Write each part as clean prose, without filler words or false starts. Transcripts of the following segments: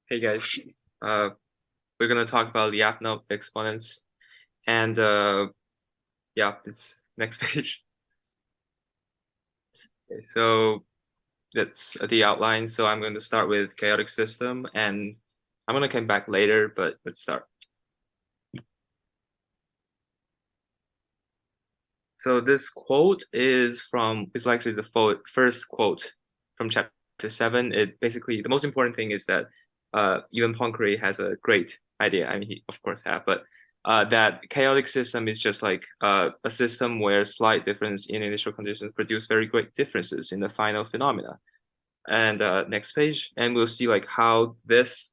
Hey guys, we're gonna talk about Lyapunov exponents and yeah, this next page. Okay, so that's the outline. So I'm going to start with chaotic system, and I'm gonna come back later, but let's start. So this quote is actually the first quote from chapter 7. It basically the most important thing is that even Poincare has a great idea. I mean, he of course have, but that chaotic system is just like a system where slight difference in initial conditions produce very great differences in the final phenomena. And next page, and we'll see like how this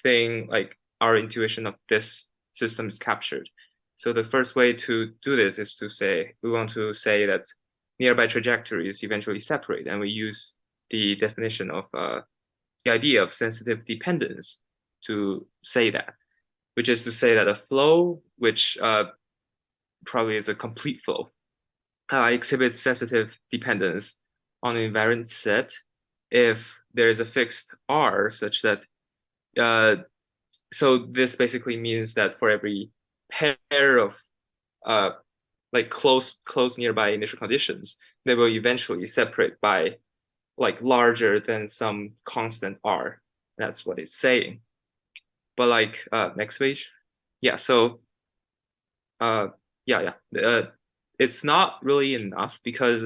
thing, like our intuition of this system is captured. So the first way to do this is to say, we want to say that nearby trajectories eventually separate, and we use the definition of the idea of sensitive dependence to say that, which is to say that a flow, which probably is a complete flow, exhibits sensitive dependence on an invariant set if there is a fixed R such that so this basically means that for every pair of uh, like close nearby initial conditions, they will eventually separate by like larger than some constant R. That's what it's saying. But like next page. Yeah, so uh yeah. It's not really enough because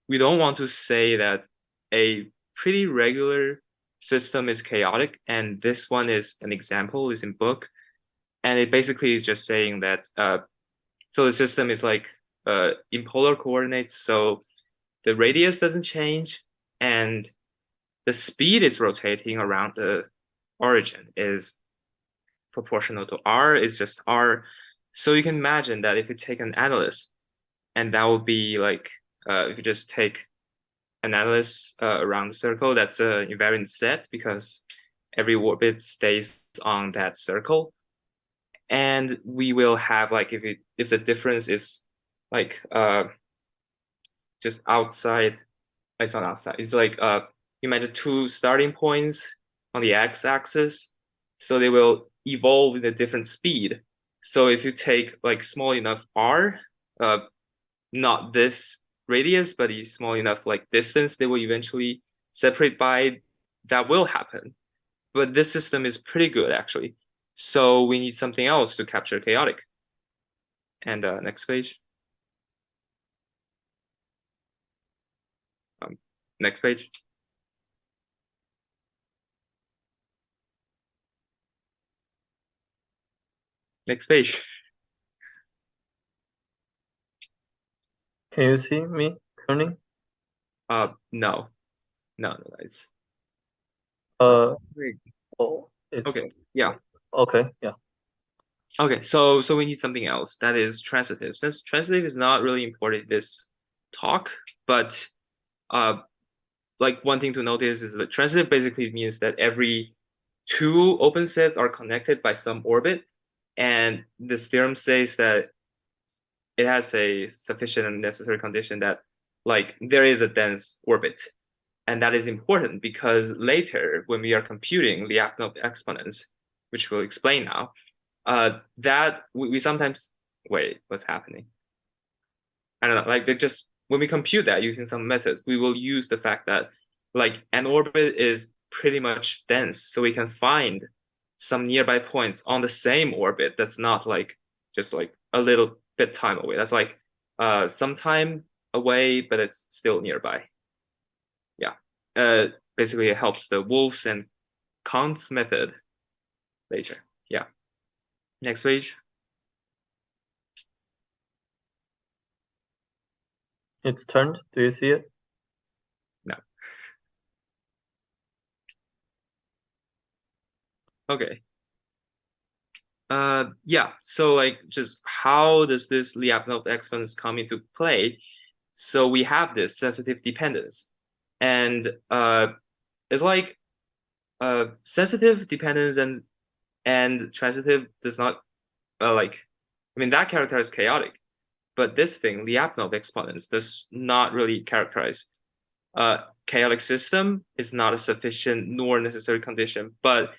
we don't want to say that a pretty regular system is chaotic and this one is an example, is in book, and it basically is just saying that so the system is like in polar coordinates, so the radius doesn't change and the speed is rotating around the origin is proportional to r, is just r. So you can imagine that if you take an analysis, and that would be like if you just take an analysis around the circle, that's an invariant set because every orbit stays on that circle. And we will have like if the difference is like just outside, it's not outside, it's like you imagine two starting points on the x-axis, so they will evolve in a different speed. So if you take like small enough r, uh, not this radius, but a small enough like distance, they will eventually separate by, that will happen. But this system is pretty good actually. So we need something else to capture chaotic. And next page. Um, next page. Next page. Can you see me turning? No, no, it's uh, Uh, oh, it's okay, yeah. okay. Yeah, Okay, so we need something else that is transitive. Since transitive is not really important in this talk, but uh, like one thing to notice is that transitive basically means that every two open sets are connected by some orbit, and this theorem says that it has a sufficient and necessary condition that like there is a dense orbit. And that is important because later when we are computing Lyapunov exponents, which we'll explain now, that we sometimes wait, what's happening? I don't know, like they just when we compute that using some methods, we will use the fact that like an orbit is pretty much dense, so we can find some nearby points on the same orbit that's not like just like a little bit time away. That's like some time away, but it's still nearby. Yeah. Basically it helps the Wolf's and Kant's method later. Yeah. Next page. it's turned. Do you see it? No. Okay. Yeah, so like just how does this Lyapunov exponents come into play? So we have this sensitive dependence, and it's like sensitive dependence and transitive does not like, I mean that characterizes chaotic, but this thing Lyapunov exponents does not really characterize chaotic system is not a sufficient nor necessary condition, but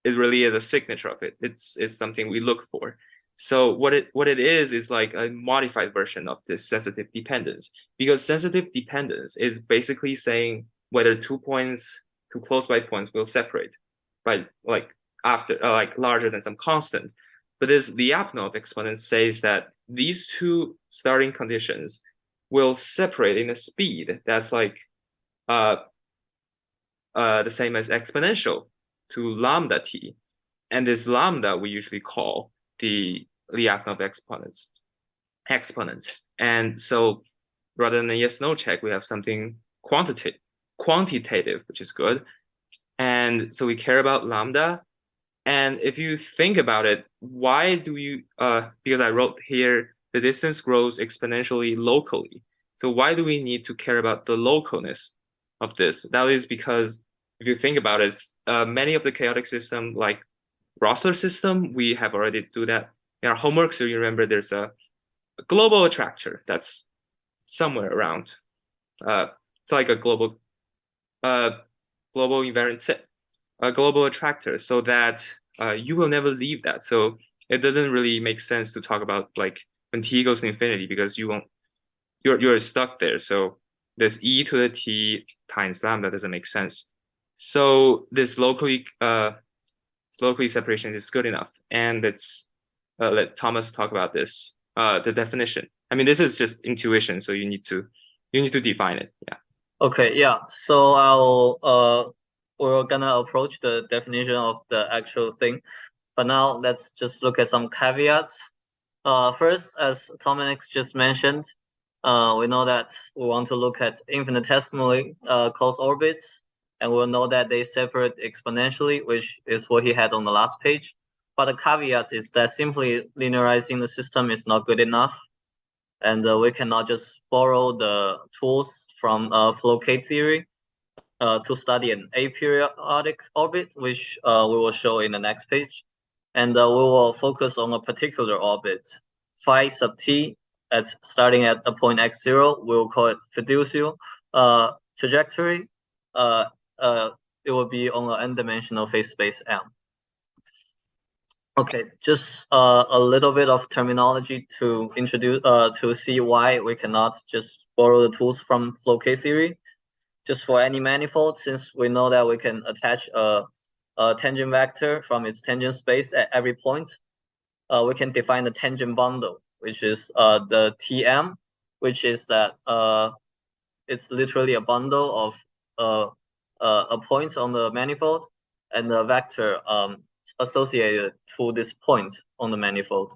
it really is a signature of it. It's something we look for. So what it is like a modified version of this sensitive dependence, because sensitive dependence is basically saying whether 2 points, two close by points will separate by like after like larger than some constant. But this Lyapunov exponent says that these two starting conditions will separate in a speed that's like uh the same as exponential to lambda t. And this lambda we usually call the Lyapunov exponent. And so rather than a yes/no check, we have something quantitative, which is good. And so we care about lambda. And if you think about it, why do you because I wrote here the distance grows exponentially locally. So why do we need to care about the localness of this? That is because if you think about it, many of the chaotic system like Rossler system, we have already do that in our homework. So you remember there's a global attractor that's somewhere around. It's like a uh, global invariant set, a global attractor, so that you will never leave that. So it doesn't really make sense to talk about like when t goes to infinity, because you're stuck there. So this e to the t times lambda doesn't make sense. So this locally separation is good enough, and let's let Thomas talk about this. The definition. I mean, this is just intuition, so you need to define it. Yeah. Okay, yeah. So we're gonna approach the definition of the actual thing. But now let's just look at some caveats. First, as Dominic just mentioned, we know that we want to look at infinitesimally close orbits, and we'll know that they separate exponentially, which is what he had on the last page. But the caveat is that simply linearizing the system is not good enough, and we cannot just borrow the tools from flow K theory to study an aperiodic orbit, which we will show in the next page. And we will focus on a particular orbit, phi sub t, starting at a point x0. We'll call it fiducial trajectory. It will be on an n-dimensional phase space M. Okay, just a little bit of terminology to introduce to see why we cannot just borrow the tools from flow K theory. Just for any manifold, since we know that we can attach a tangent vector from its tangent space at every point, we can define the tangent bundle, which is the Tm, which is that it's literally a bundle of points on the manifold and the vector associated to this point on the manifold,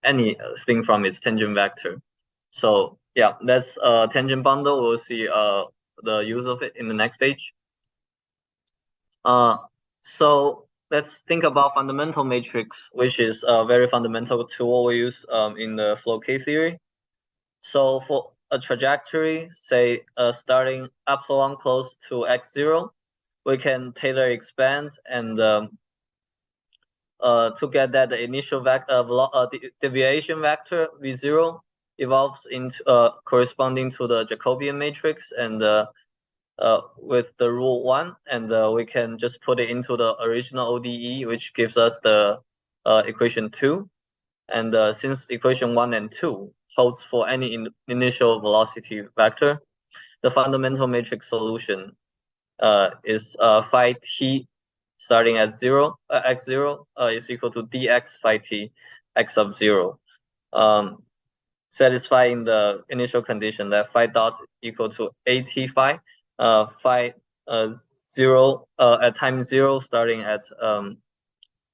anything from its tangent vector. So yeah, that's a tangent bundle. We'll see the use of it in the next page. So let's think about fundamental matrix, which is a very fundamental tool we use in the flow K theory. So for a trajectory, say starting epsilon close to x0, we can Taylor expand and to get that the initial deviation vector v0 evolves into corresponding to the Jacobian matrix and with the rule 1, and we can just put it into the original ODE, which gives us the equation 2. And since equation 1 and 2 holds for any initial velocity vector, the fundamental matrix solution is phi t starting at x0 is equal to dx phi t x sub 0, satisfying the initial condition that phi dot equal to at phi, phi 0 at time 0 starting at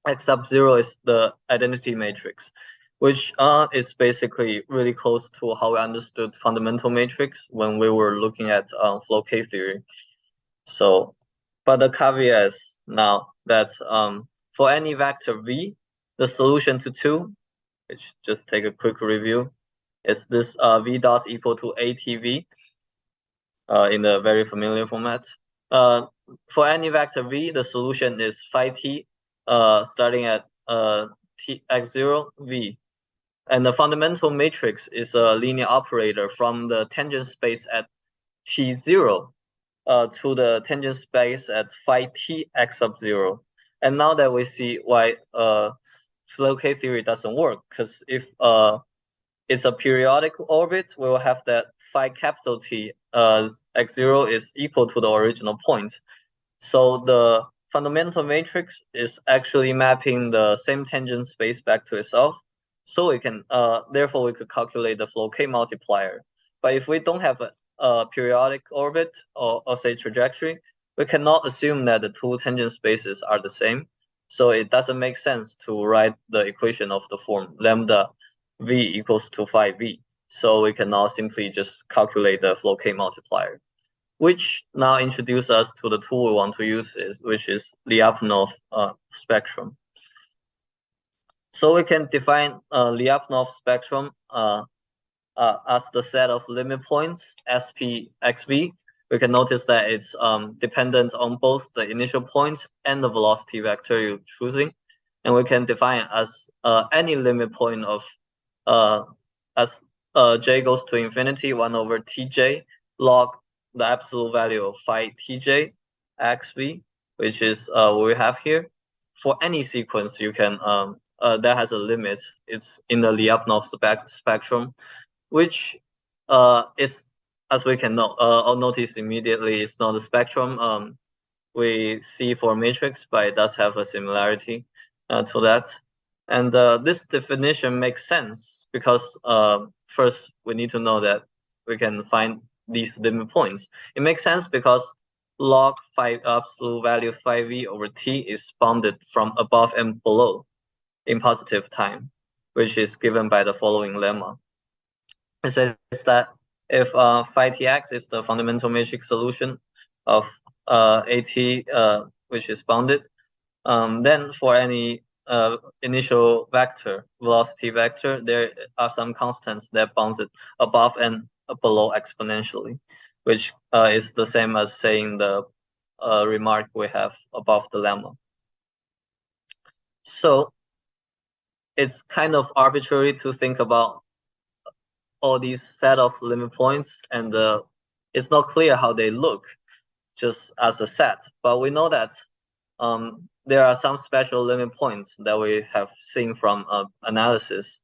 x sub 0 is the identity matrix, which is basically really close to how we understood fundamental matrix when we were looking at flow K theory. So, but the caveat is now that for any vector v, the solution to 2, which just take a quick review, is this v dot equal to atv in the very familiar format. For any vector v, the solution is phi t starting at x0 v. And the fundamental matrix is a linear operator from the tangent space at t0 to the tangent space at phi t x sub 0. And now that we see why flow K theory doesn't work, because if it's a periodic orbit, we will have that phi capital T x0 is equal to the original point. So the fundamental matrix is actually mapping the same tangent space back to itself. So we can therefore we could calculate the flow K multiplier. But if we don't have a periodic orbit or say trajectory, we cannot assume that the two tangent spaces are the same. So it doesn't make sense to write the equation of the form lambda v equals to phi v. So we can now simply just calculate the flow K multiplier, which now introduce us to the tool we want to use, which is Lyapunov spectrum. So we can define Lyapunov spectrum as the set of limit points SP xv. We can notice that it's dependent on both the initial point and the velocity vector you're choosing, and we can define it as any limit point of as j goes to infinity 1 over tj log the absolute value of phi tj xv, which is what we have here. For any sequence, you can that has a limit. It's in the Lyapunov spectrum, which is, as we can notice immediately, it's not a spectrum we see for matrix, but it does have a similarity to that. And this definition makes sense because first we need to know that we can find these limit points. It makes sense because log phi absolute value phi v over t is bounded from above and below in positive time, which is given by the following lemma. It says that if phi tx is the fundamental matrix solution of AT which is bounded, then for any initial vector, velocity vector, there are some constants that bounds it above and below exponentially, which is the same as saying the remark we have above the lemma. So it's kind of arbitrary to think about all these set of limit points, and it's not clear how they look just as a set, but we know that there are some special limit points that we have seen from analysis,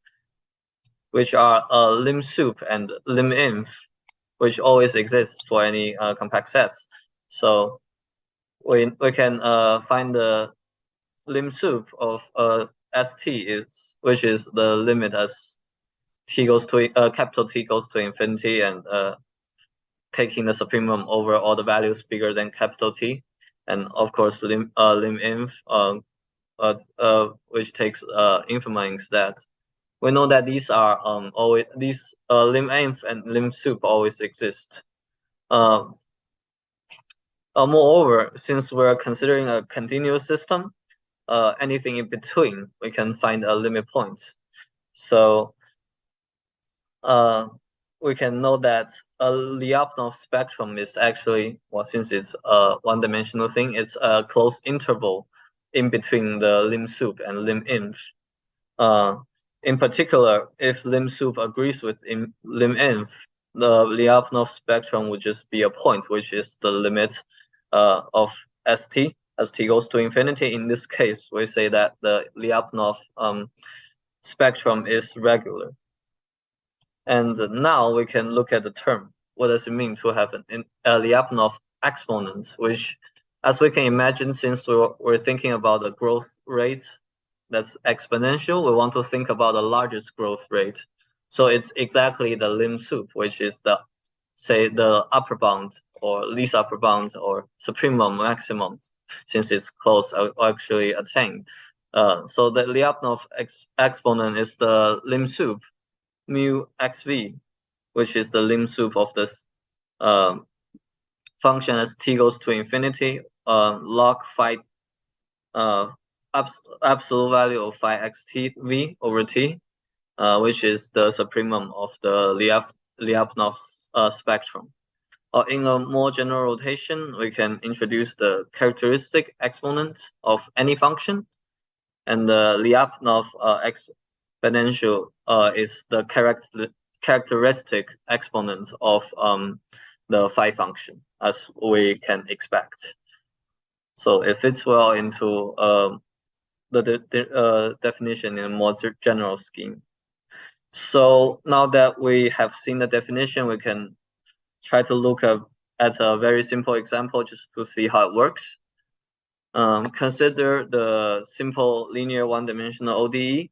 which are lim sup and lim inf, which always exist for any compact sets. So we can find the lim sup of st which is the limit as t goes to capital T goes to infinity and taking the supremum over all the values bigger than capital T, and of course lim inf which takes infima instead. We know that these are always these lim inf and lim sup always exist. Moreover, since we're considering a continuous system, anything in between we can find a limit point. So we can know that a Lyapunov spectrum is actually, well, since it's a one-dimensional thing, it's a closed interval in between the lim sup and lim inf. In particular, if lim sup agrees with lim inf, the Lyapunov spectrum would just be a point, which is the limit of st as t goes to infinity. In this case, we say that the Lyapunov spectrum is regular. And now we can look at the term. What does it mean to have a Lyapunov exponent, which, as we can imagine, since we're thinking about the growth rate that's exponential, we want to think about the largest growth rate. So it's exactly the lim sup, which is the, say, the upper bound or least upper bound or supremum maximum, since it's close actually attained. So the Lyapunov exponent is the lim sup mu xv, which is the lim sup of this function as t goes to infinity, log phi absolute value of phi xt v over t, which is the supremum of the Lyapunov spectrum. In a more general rotation, we can introduce the characteristic exponent of any function, and the Lyapunov exponential is the characteristic exponent of the phi function, as we can expect. So it fits well into the definition in a more general scheme. So now that we have seen the definition, we can try to look at a very simple example just to see how it works. Consider the simple linear one-dimensional ODE.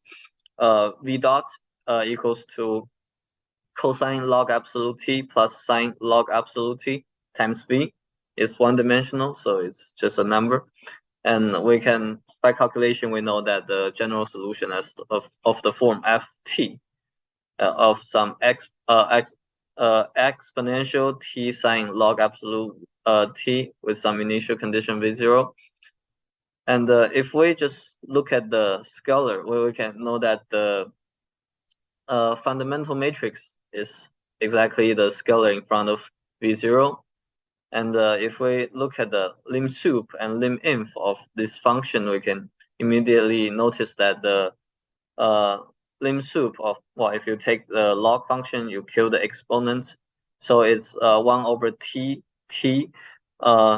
V dot equals to cosine log absolute t plus sine log absolute t times v. Is one-dimensional, so it's just a number. And we can, by calculation, we know that the general solution of the form ft of some exponential t sine log absolute t with some initial condition v0. And if we just look at the scalar, we can know that the fundamental matrix is exactly the scalar in front of v0. And if we look at the lim sup and lim inf of this function, we can immediately notice that the lim sup of, well, if you take the log function, you kill the exponent. So it's 1 over t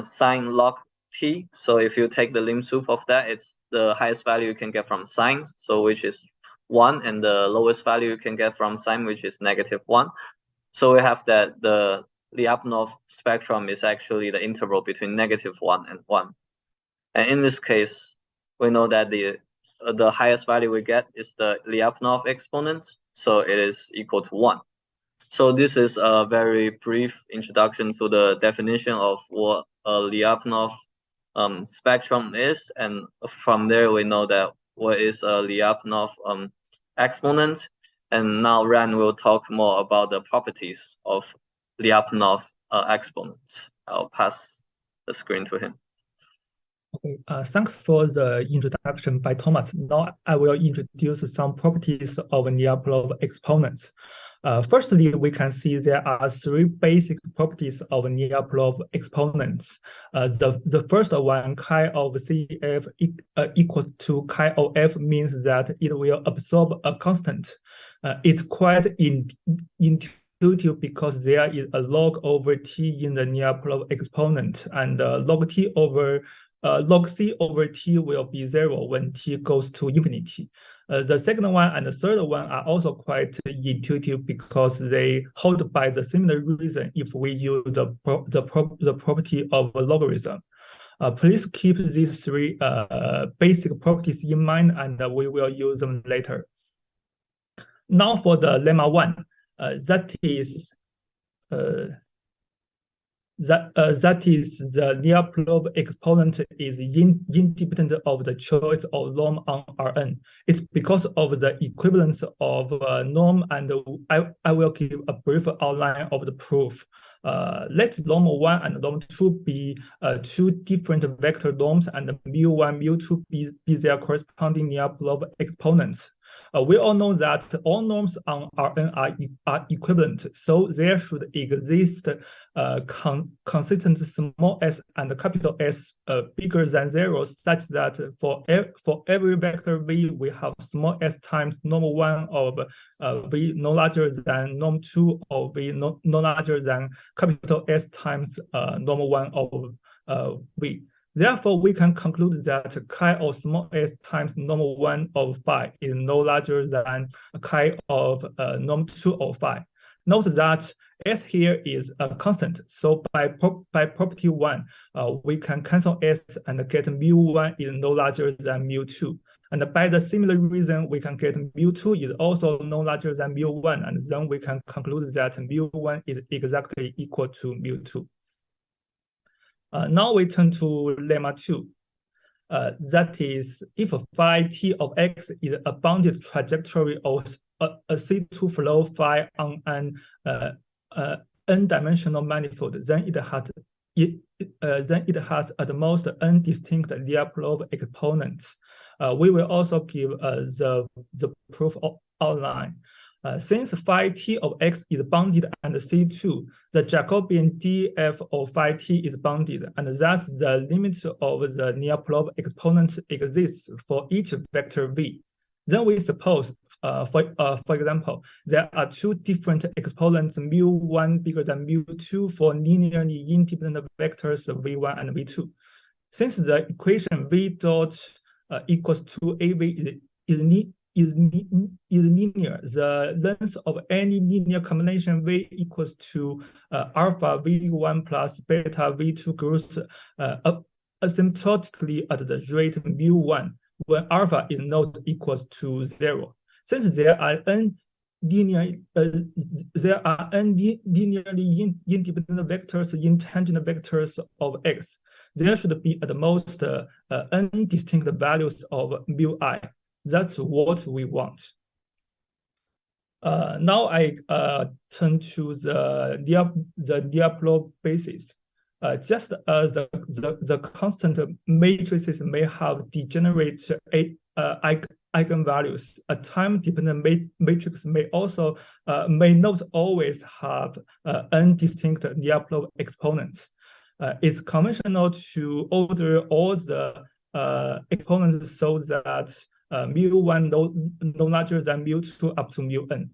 sine log t. So if you take the lim sup of that, it's the highest value you can get from sine, so which is 1, and the lowest value you can get from sine, which is -1. So we have that the Lyapunov spectrum is actually the interval between -1 and 1. And in this case, we know that the highest value we get is the Lyapunov exponent, so it is equal to 1. So this is a very brief introduction to the definition of what a Lyapunov spectrum is, and from there we know that what is a Lyapunov exponent. And now Ran will talk more about the properties of Lyapunov exponents. I'll pass the screen to him. Okay, thanks for the introduction by Thomas. Now I will introduce some properties of Lyapunov exponents. Firstly, we can see there are 3 basic properties of Lyapunov exponents. The first one, chi of CF equal to chi of F, means that it will absorb a constant. It's quite intuitive because there is a log over t in the Lyapunov exponent, and log c over t will be 0 when t goes to infinity. The second one and the third one are also quite intuitive because they hold by the similar reason if we use the property of a logarithm. Please keep these 3 basic properties in mind, and we will use them later. Now for the lemma 1, that is the Lyapunov exponent is independent of the choice of norm on Rn. It's because of the equivalence of norm, and I will give a brief outline of the proof. Let norm 1 and norm 2 be 2 different vector norms, and mu1, mu2 be their corresponding Lyapunov exponents. We all know that all norms on Rn are equivalent, so there should exist consistent small s and capital S bigger than 0, such that for every vector v, we have small s times norm 1 of v no larger than norm 2 of v no larger than capital S times norm 1 of v. Therefore, we can conclude that chi of small s times norm 1 of phi is no larger than chi of norm 2 of phi. Note that s here is a constant, so by property 1, we can cancel s and get mu1 is no larger than mu2. And by the similar reason, we can get mu2 is also no larger than mu1, and then we can conclude that mu1 is exactly equal to mu2. Now we turn to lemma 2. That is, if phi t of x is a bounded trajectory of a C2 flow phi on an n-dimensional manifold, then it has at most n distinct Lyapunov exponents. We will also give the proof outline. Since phi t of x is bounded and C2, the Jacobian df of phi t is bounded, and thus the limit of the Lyapunov exponent exists for each vector v. Then we suppose, for example, there are 2 different exponents mu1 bigger than mu2 for linearly independent vectors v1 and v2. Since the equation v dot equals to AV is linear, the length of any linear combination V equals to alpha V1 plus beta V2 grows asymptotically at the rate mu1 when alpha is not equals to 0. Since there are n linearly independent vectors in tangent vectors of X, there should be at most n distinct values of mu I. That's what we want. Now I turn to the Lyapunov basis. Just as the constant matrices may have degenerate eigenvalues, a time-dependent matrix may also may not always have n distinct Lyapunov exponents. It's conventional to order all the exponents so that mu1 no larger than mu2 up to mu n.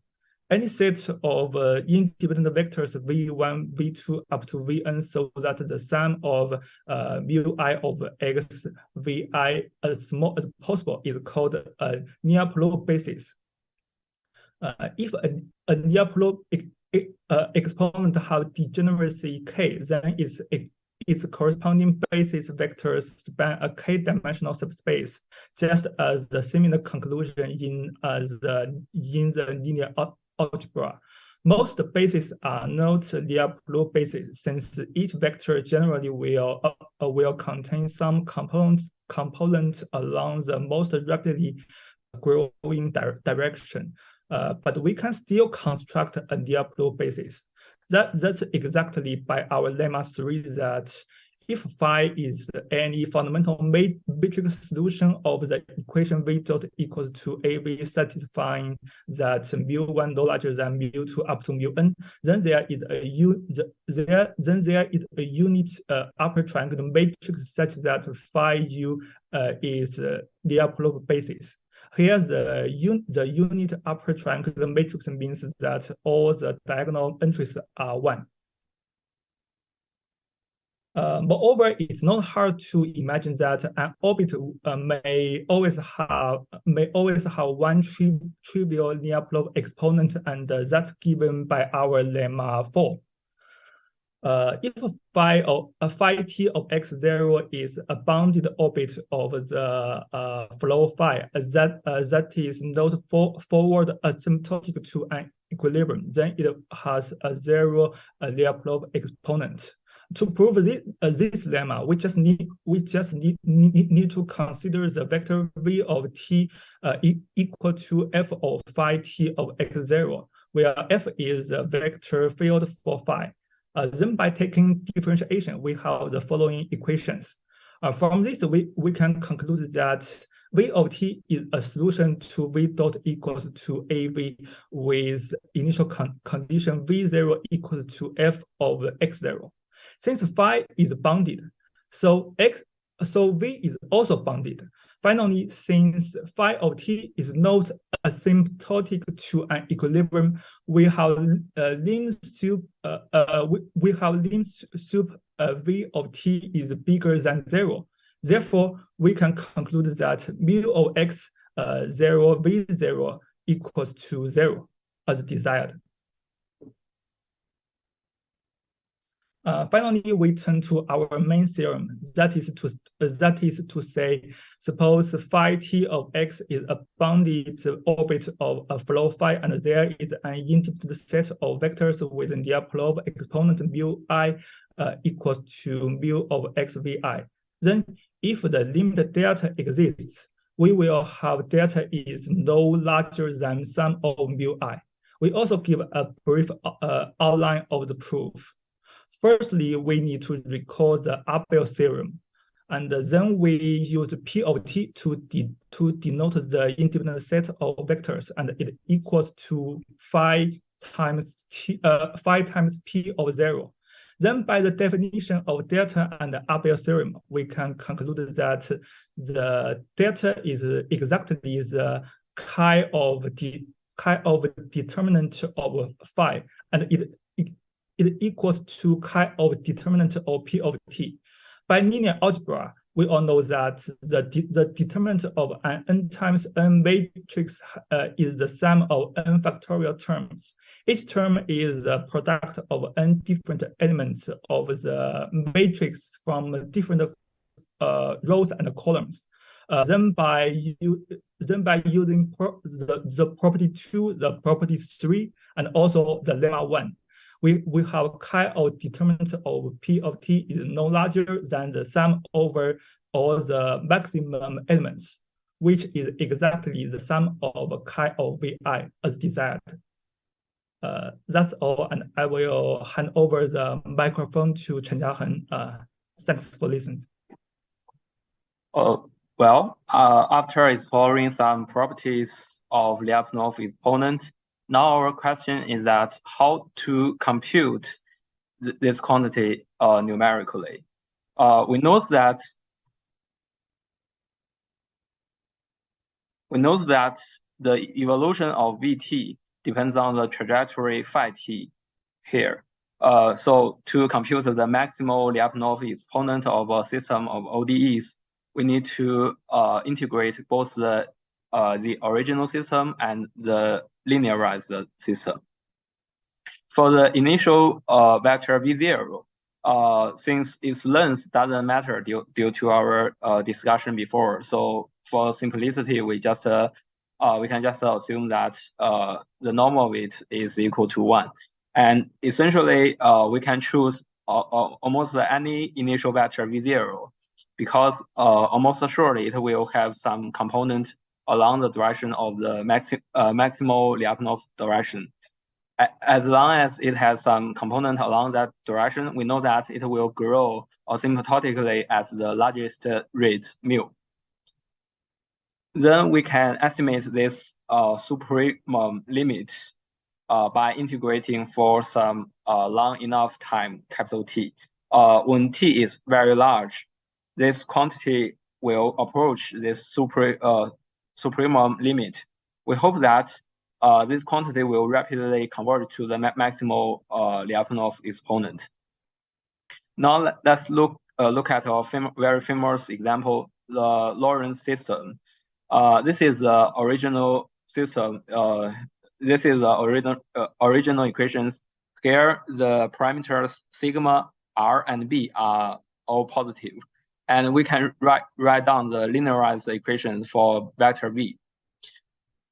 Any set of independent vectors v1, v2 up to vn so that the sum of mu I of x vi as small as possible is called a Lyapunov basis. If a Lyapunov exponent have degeneracy k, then its corresponding basis vectors span a k-dimensional subspace, just as the similar conclusion in the linear algebra. Most bases are not Lyapunov bases, since each vector generally will contain some component along the most rapidly growing direction. But we can still construct a Lyapunov basis. That's exactly by our lemma 3 that if phi is any fundamental matrix solution of the equation v dot equals to AV satisfying that mu1 no larger than mu2 up to mu n, then there is a unit upper triangular matrix such that phi u is Lyapunov basis. Here, the unit upper triangular matrix means that all the diagonal entries are 1. Moreover, it's not hard to imagine that an orbit may always have one trivial Lyapunov exponent, and that's given by our lemma 4. If phi t of x0 is a bounded orbit of the flow phi, that is not forward asymptotic to an equilibrium, then it has a 0 Lyapunov exponent. To prove this lemma, we just need to consider the vector v of t equal to f of phi t of x0, where f is the vector field for phi. Then by taking differentiation, we have the following equations. From this, we can conclude that v of t is a solution to v dot equals to AV with initial condition v0 equals to f of x0. Since phi is bounded, so v is also bounded. Finally, since phi of t is not asymptotic to an equilibrium, we have lim sup v of t is bigger than 0. Therefore, we can conclude that mu of x 0 v0 equals to 0 as desired. Finally, we turn to our main theorem. That is to say, suppose phi t of x is a bounded orbit of a flow phi, and there is an independent set of vectors with the Lyapunov exponent mu I equals to mu of x vi. Then, if the limit delta exists, we will have delta is no larger than sum of mu I. We also give a brief outline of the proof. Firstly, we need to recall the Abel theorem, and then we use P of t to denote the independent set of vectors, and it equals to phi times P of 0. Then by the definition of delta and the Abel theorem, we can conclude that the delta is exactly the chi of determinant of phi, and it equals to chi of determinant of P of t. By linear algebra, we all know that the determinant of an n times n matrix is the sum of n factorial terms. Each term is a product of n different elements of the matrix from different rows and columns. Then by using the property 2, the property 3, and also the lemma 1, we have chi-of determinant of P of t is no larger than the sum over all the maximum elements, which is exactly the sum of chi of Vi as desired. That's all, and I will hand over the microphone to Chen Jiaheng. Thanks for listening. After exploring some properties of Lyapunov exponent, now our question is that how to compute this quantity numerically. We know that the evolution of Vt depends on the trajectory phi t here. So to compute the maximal Lyapunov exponent of a system of ODEs, we need to integrate both the original system and the linearized system. For the initial vector V0, since its length doesn't matter due to our discussion before, so for simplicity, we can just assume that the norm of it is equal to 1. And essentially, we can choose almost any initial vector V0 because almost surely it will have some component along the direction of the maximal Lyapunov direction. As long as it has some component along that direction, we know that it will grow asymptotically at the largest rate mu. Then we can estimate this supremum limit by integrating for some long enough time, capital T. When T is very large, this quantity will approach this supremum limit. We hope that this quantity will rapidly convert to the maximal Lyapunov exponent. Now let's look at our very famous example, the Lorentz system. This is the original system. This is the original equations. Here, the parameters sigma, r, and b are all positive, and we can write down the linearized equations for vector v.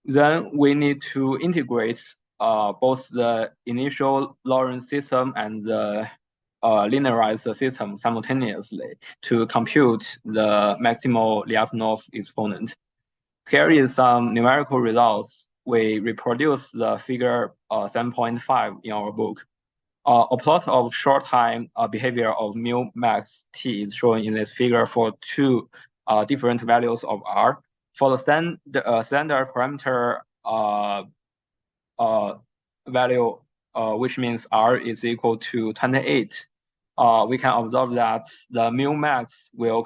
Then we need to integrate both the initial Lorentz system and the linearized system simultaneously to compute the maximal Lyapunov exponent. Here is some numerical results. We reproduce the figure 7.5 in our book. A plot of short time behavior of mu max t is shown in this figure for two different values of r. For the standard parameter value, which means r is equal to 28, we can observe that the mu max will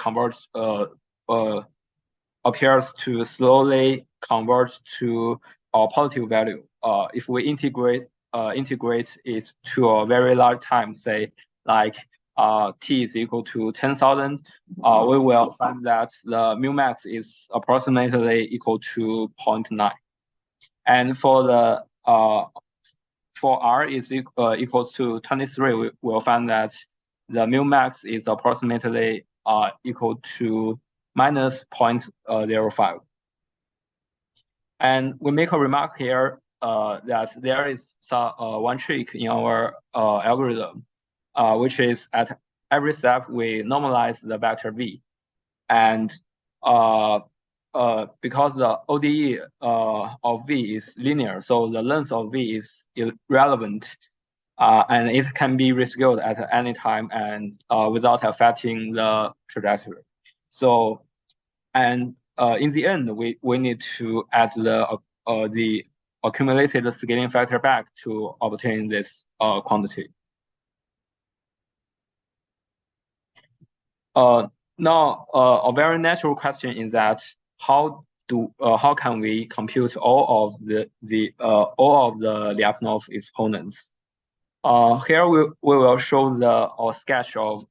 appears to slowly convert to a positive value. If we integrate it to a very large time, say like t is equal to 10,000, we will find that the mu max is approximately equal to 0.9. And for the for r is equals to 23, we will find that the mu max is approximately equal to minus 0.05. And we make a remark here that there is one trick in our algorithm, which is at every step we normalize the vector v, and because the ODE of v is linear, so the length of v is irrelevant, and it can be rescaled at any time and without affecting the trajectory. So, and in the end, we need to add the accumulated scaling factor back to obtain this quantity. Now, a very natural question is that how can we compute all of the Lyapunov exponents? Here we will show a sketch of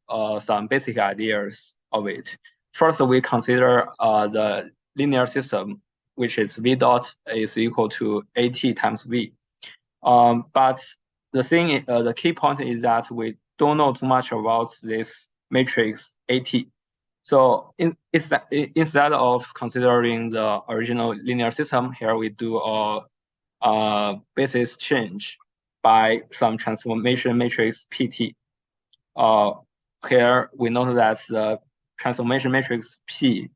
some basic ideas of it. first we consider the linear system, which is v dot is equal to at times v. But the key point is that we don't know too much about this matrix at. So instead of considering the original linear system, here we do a basis change by some transformation matrix PT. Here we note that the transformation matrix P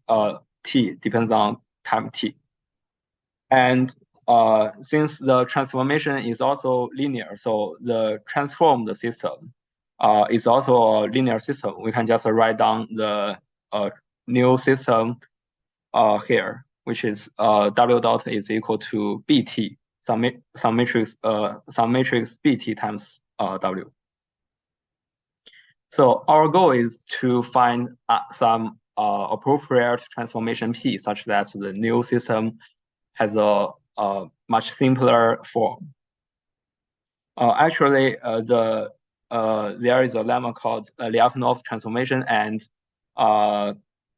T depends on time t. And since the transformation is also linear, so the transformed system is also a linear system. We can just write down the new system here, which is W dot is equal to BT, some matrix BT times W. So our goal is to find some appropriate transformation P such that the new system has a much simpler form. Actually, there is a lemma called Lyapunov transformation and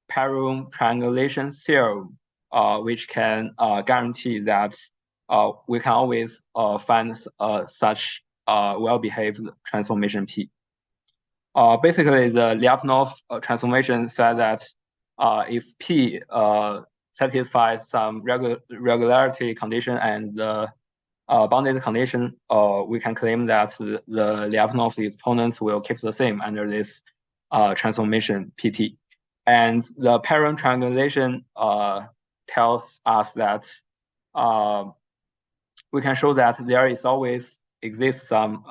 Perron triangulation theorem, which can guarantee that we can always find such well-behaved transformation P. Basically, the Lyapunov transformation said that if P satisfies some regularity condition and the bounded condition, we can claim that the Lyapunov exponents will keep the same under this transformation PT. And the Perron triangulation tells us that we can show that there is always exists some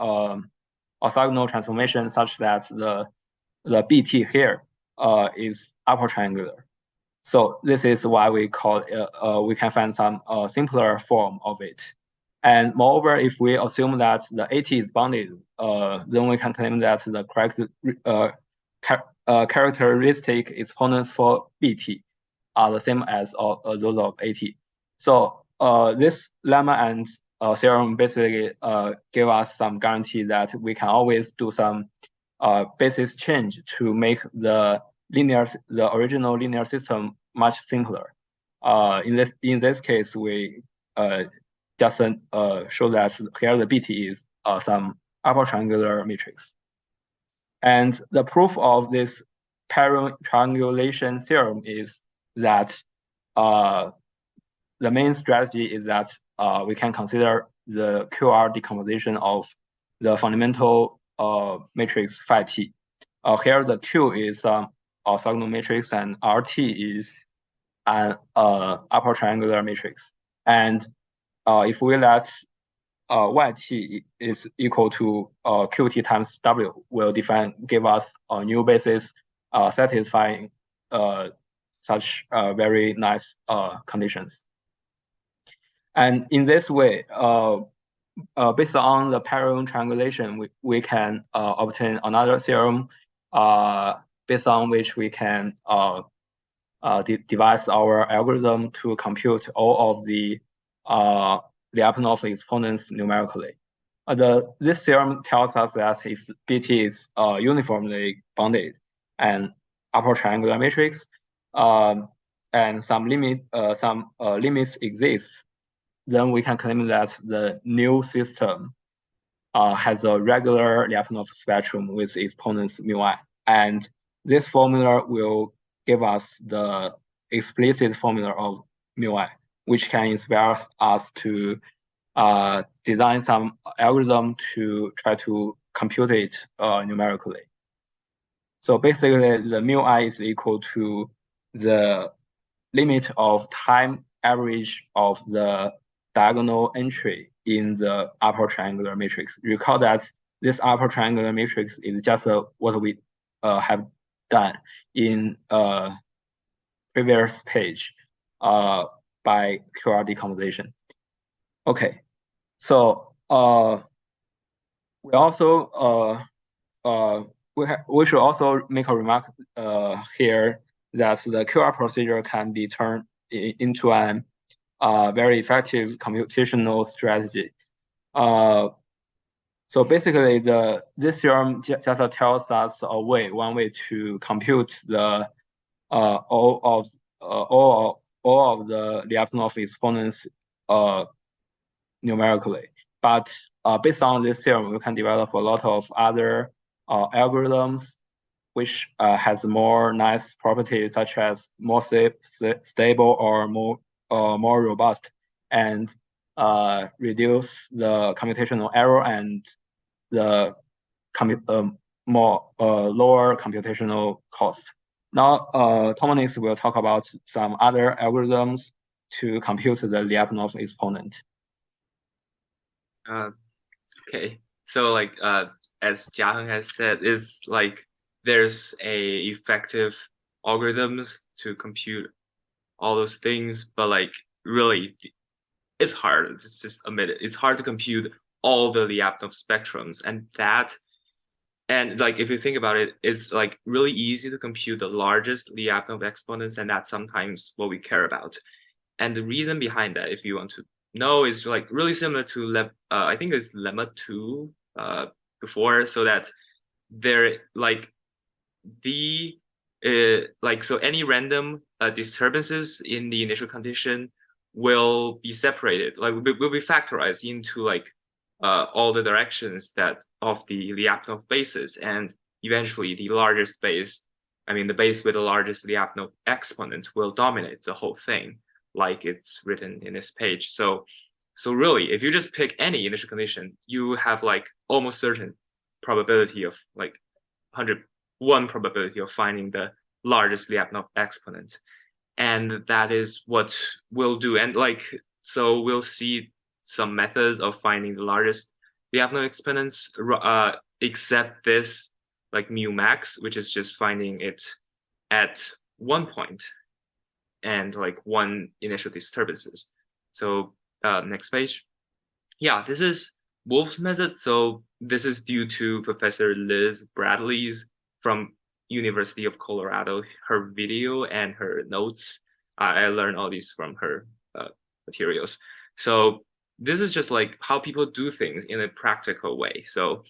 orthogonal transformation such that the BT here is upper triangular. So this is why we call we can find some simpler form of it. And moreover, if we assume that the AT is bounded, then we can claim that the correct characteristic exponents for BT are the same as those of AT. So this lemma and theorem basically give us some guarantee that we can always do some basis change to make the original linear system much simpler. In this case, we just show that here the BT is some upper triangular matrix. And the proof of this Perron triangulation theorem is that the main strategy is that we can consider the QR decomposition of the fundamental matrix phi t. Here the Q is orthogonal matrix and RT is an upper triangular matrix. And if we let YT is equal to QT times W, will give us a new basis satisfying such very nice conditions. And in this way, based on the Perron triangulation, we can obtain another theorem based on which we can devise our algorithm to compute all of the Lyapunov exponents numerically. This theorem tells us that if BT is uniformly bounded and upper triangular matrix, and some limits exist, then we can claim that the new system has a regular Lyapunov spectrum with exponents mu I. And this formula will give us the explicit formula of mu I, which can inspire us to design some algorithm to try to compute it numerically. So basically, the mu I is equal to the limit of time average of the diagonal entry in the upper triangular matrix. Recall that this upper triangular matrix is just what we have done in previous page by QR decomposition. Okay, so we also we should also make a remark here that the QR procedure can be turned into an very effective computational strategy. So basically, this theorem just tells us one way to compute the all of the Lyapunov exponents numerically. But based on this theorem, we can develop a lot of other algorithms which has more nice properties, such as more stable or more robust, and reduce the computational error and the lower computational cost. Now, Tomonix will talk about some other algorithms to compute the Lyapunov exponent. Okay, so like as Jiaheng has said, it's like there's a effective algorithms to compute all those things, but like really it's hard. Let's just admit it. It's hard to compute all the Lyapunov spectrums, and like if you think about it, it's like really easy to compute the largest Lyapunov exponents, and that's sometimes what we care about. And the reason behind that, if you want to know, is like really similar to I think it's lemma 2 before, so that there like the like so any random disturbances in the initial condition will be separated, like will be factorized into like all the directions that of the Lyapunov bases, and eventually the largest base, I mean the base with the largest Lyapunov exponent, will dominate the whole thing, like it's written in this page. So really, if you just pick any initial condition, you have like almost certain probability of like 101 probability of finding the largest Lyapunov exponent, and that is what we'll do. And like so, we'll see some methods of finding the largest Lyapunov exponents, except this like mu max, which is just finding it at one point and like one initial disturbances. So next page. Yeah, this is Wolf's method. So this is due to Professor Liz Bradley's from University of Colorado, her video and her notes. I learned all these from her materials. So this is just like how people do things in a practical way. So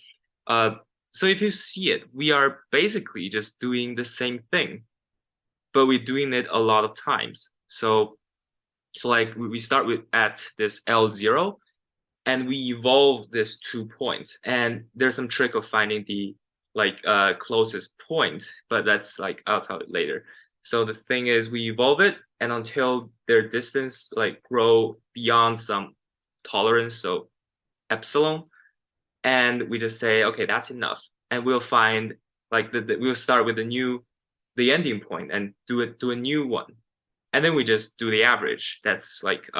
so if you see it, we are basically just doing the same thing, but we're doing it a lot of times. So like we start with at this L0, and we evolve this 2 points. And there's some trick of finding the like closest point, but that's like I'll tell it later. So the thing is, we evolve it, and until their distance like grow beyond some tolerance, so epsilon, and we just say, okay, that's enough, and we'll find like we'll start with the ending point and do a new one, and then we just do the average. That's like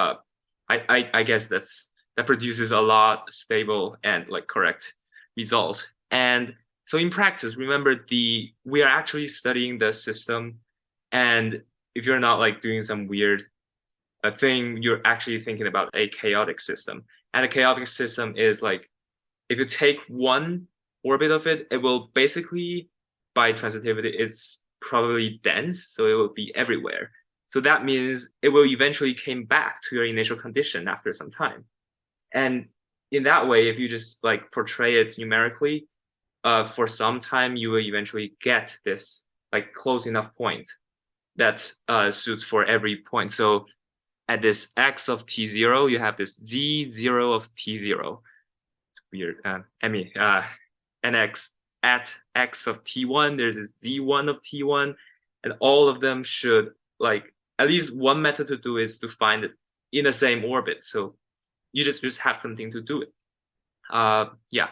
I guess that produces a lot stable and like correct result. And so in practice, remember we are actually studying the system, and if you're not like doing some weird thing, you're actually thinking about a chaotic system. And a chaotic system is like if you take one orbit of it, it will basically, by transitivity, it's probably dense, so it will be everywhere. So that means it will eventually came back to your initial condition after some time. And in that way, if you just like portray it numerically, for some time, you will eventually get this like close enough point that suits for every point. So at this x of t0, you have this z0 of t0. It's weird. I mean, and at x of t1, there's this z1 of t1, and all of them should like at least one method to do is to find it in the same orbit. So you just have something to do it. Yeah,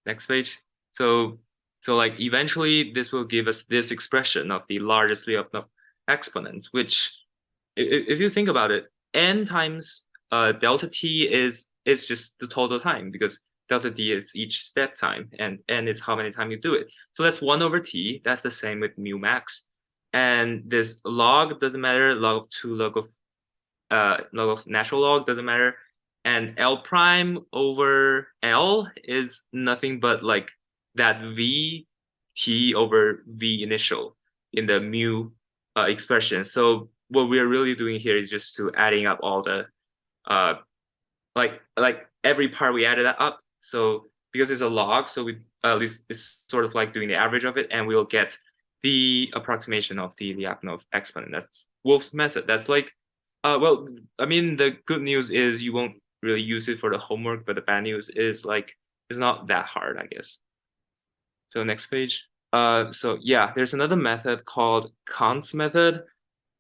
next page. So like eventually this will give us this expression of the largest Lyapunov exponents, which if you think about it, n times delta t is just the total time, because delta t is each step time, and n is how many times you do it. So that's 1 over t. That's the same with mu max. And this log doesn't matter, log of 2, log of natural log doesn't matter. And L prime over L is nothing but like that V T over V initial in the mu expression. So what we're really doing here is just to adding up all the like every part we added up. So because it's a log, so we at least it's sort of like doing the average of it, and we'll get the approximation of the Lyapunov exponent. That's Wolf's method. That's like, well, I mean, the good news is you won't really use it for the homework, but the bad news is like it's not that hard, I guess. So next page. So yeah, there's another method called Kant's method,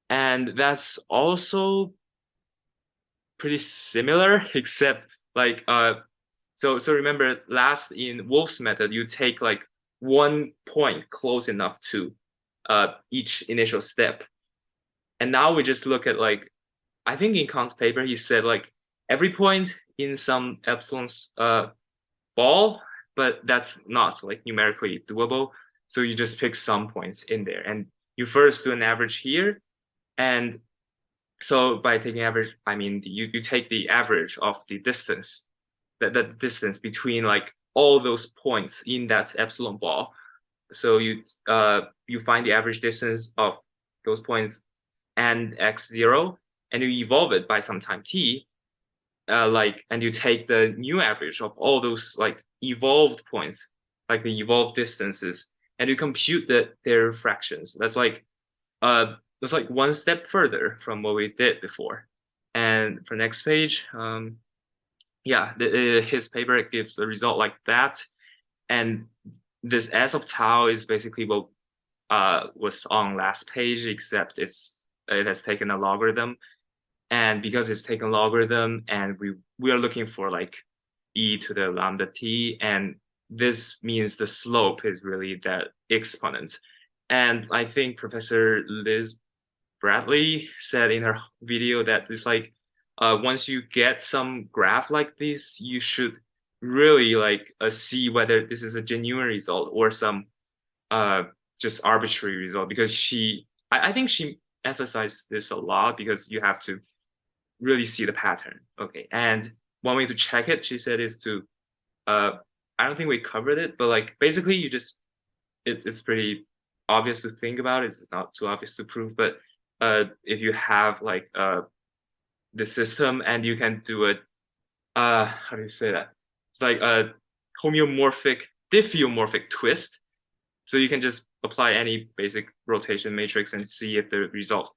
and that's also pretty similar, except like so remember last in Wolf's method, you take like one point close enough to each initial step. And now we just look at like, I think in Kant's paper, he said like every point in some epsilon's ball, but that's not like numerically doable. So you just pick some points in there and you first do an average here. And so by taking average, I mean, you take the average of the distance, the distance between like all those points in that epsilon ball. So you find the average distance of those points and x0, and you evolve it by some time t, and you take the new average of all those like evolved points, like the evolved distances, and you compute their fractions. That's like one step further from what we did before. And for next page, yeah, his paper gives a result like that. And this S of tau is basically what was on last page, except it has taken a logarithm. And because it's taken logarithm, and we are looking for like e to the lambda t, and this means the slope is really that exponent. And I think Professor Liz Bradley said in her video that it's like once you get some graph like this, you should really like see whether this is a genuine result or some just arbitrary result, because I think she emphasized this a lot, because you have to really see the pattern. Okay, and one way to check it, she said, is to I don't think we covered it, but like basically you just it's pretty obvious to think about. It's not too obvious to prove, but if you have like the system and you can do it, how do you say that? It's like a homeomorphic diffeomorphic twist. So you can just apply any basic rotation matrix and see if the result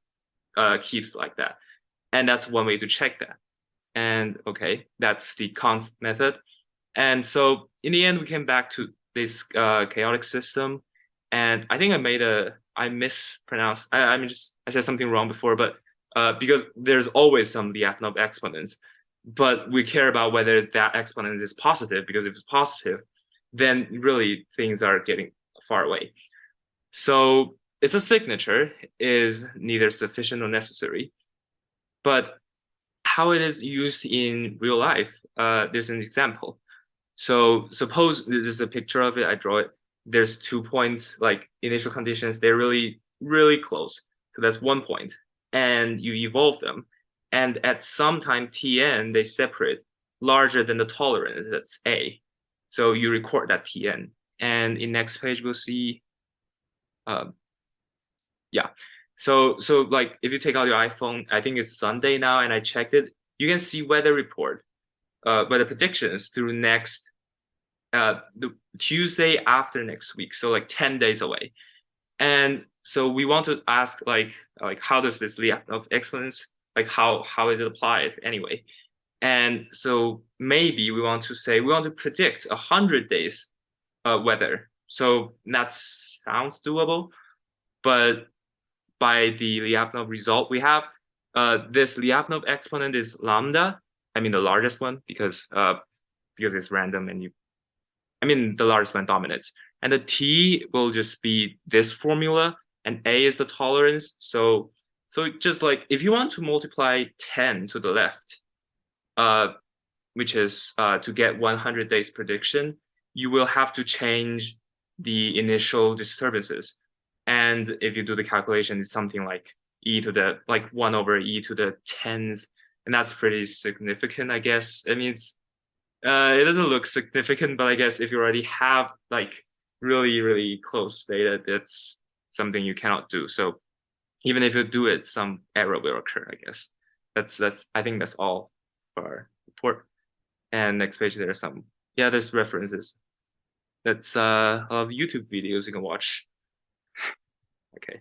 keeps like that. And that's one way to check that. And okay, that's the Kant's method. And so in the end, we came back to this chaotic system. And I think I mispronounced, I said something wrong before, but because there's always some Lyapunov exponents, but we care about whether that exponent is positive, because if it's positive, then really things are getting far away. So its a signature is neither sufficient nor necessary, but how it is used in real life, there's an example. So suppose there's a picture of it, I draw it. There's 2 points, like initial conditions, they're really, really close. So that's 1 point. And you evolve them. And at some time Tn, they separate larger than the tolerance, that's A. So you record that Tn. And in next page, we'll see, yeah. So like if you take out your iPhone, I think it's Sunday now, and I checked it, you can see weather report, weather predictions through next the Tuesday after next week, so like 10 days away. And so we want to ask like how does this Lyapunov exponents, like how is it applied anyway? And so maybe we want to predict 100 days weather. So that sounds doable, but by the Lyapunov result we have, this Lyapunov exponent is lambda, I mean the largest one, because it's random, and the largest one dominates. And the t will just be this formula, and a is the tolerance. So just like if you want to multiply 10 to the left, which is to get 100 days prediction, you will have to change the initial disturbances. And if you do the calculation, it's something like 1 over e to the 10th, and that's pretty significant, I guess. I mean, it doesn't look significant, but I guess if you already have like really, really close data, that's something you cannot do. So even if you do it, some error will occur, I guess. I think that's all for our report. And next page, there's there's references. That's a lot of YouTube videos you can watch. Okay.